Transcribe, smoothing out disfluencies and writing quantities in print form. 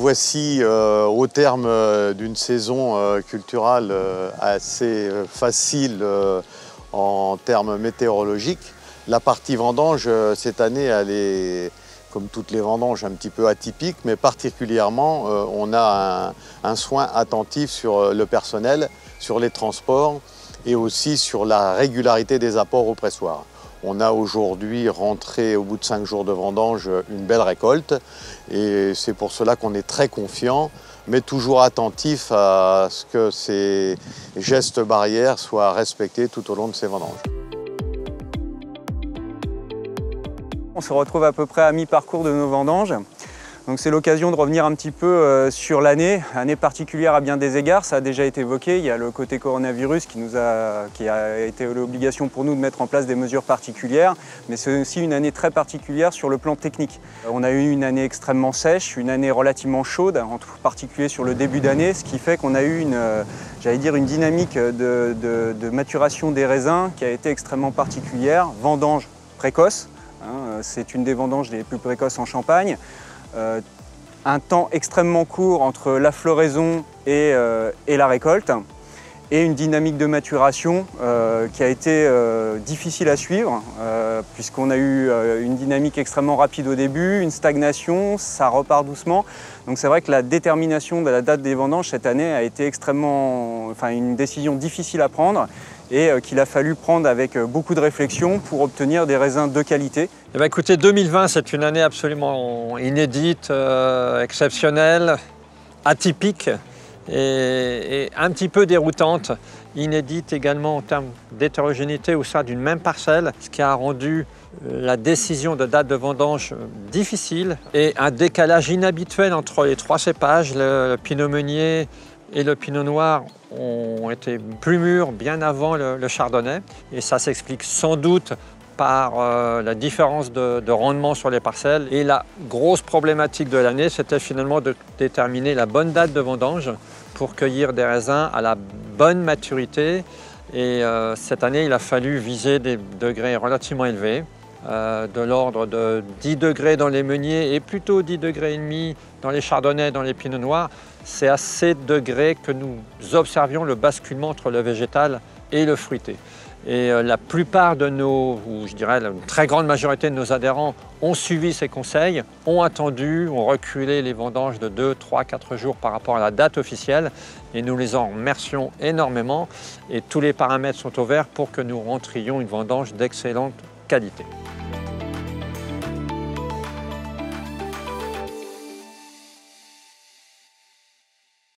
voici au terme d'une saison culturale assez facile en termes météorologiques. La partie vendange, cette année, elle est, comme toutes les vendanges, un petit peu atypique, mais particulièrement, on a un soin attentif sur le personnel, sur les transports et aussi sur la régularité des apports au pressoir. On a aujourd'hui rentré, au bout de 5 jours de vendange, une belle récolte et c'est pour cela qu'on est très confiant, mais toujours attentif à ce que ces gestes barrières soient respectés tout au long de ces vendanges. On se retrouve à peu près à mi-parcours de nos vendanges. Donc c'est l'occasion de revenir un petit peu sur l'année, année particulière à bien des égards, ça a déjà été évoqué, il y a le côté coronavirus qui a été l'obligation pour nous de mettre en place des mesures particulières, mais c'est aussi une année très particulière sur le plan technique. On a eu une année extrêmement sèche, une année relativement chaude, en particulier sur le début d'année, ce qui fait qu'on a eu une dynamique de maturation des raisins qui a été extrêmement particulière, vendange précoce, c'est une des vendanges les plus précoces en Champagne. Un temps extrêmement court entre la floraison et la récolte et une dynamique de maturation qui a été difficile à suivre puisqu'on a eu une dynamique extrêmement rapide au début, une stagnation, ça repart doucement. Donc c'est vrai que la détermination de la date des vendanges cette année a été une décision difficile à prendre et qu'il a fallu prendre avec beaucoup de réflexion pour obtenir des raisins de qualité. Eh bien, écoutez, 2020, c'est une année absolument inédite, exceptionnelle, atypique et un petit peu déroutante. Inédite également en termes d'hétérogénéité au sein d'une même parcelle, ce qui a rendu la décision de date de vendange difficile et un décalage inhabituel entre les 3 cépages, le Pinot Meunier et le Pinot Noir ont été plus mûrs bien avant le Chardonnay. Et ça s'explique sans doute par la différence de rendement sur les parcelles. Et la grosse problématique de l'année, c'était finalement de déterminer la bonne date de vendange pour cueillir des raisins à la bonne maturité. Et cette année, il a fallu viser des degrés relativement élevés, de l'ordre de 10 degrés dans les meuniers et plutôt 10 degrés et demi dans les chardonnays et dans les pinots noirs. C'est à ces degrés que nous observions le basculement entre le végétal et le fruité. Et la plupart de ou je dirais la très grande majorité de nos adhérents ont suivi ces conseils, ont attendu, ont reculé les vendanges de 2, 3, 4 jours par rapport à la date officielle. Et nous les en remercions énormément. Et tous les paramètres sont au vert pour que nous rentrions une vendange d'excellente qualité.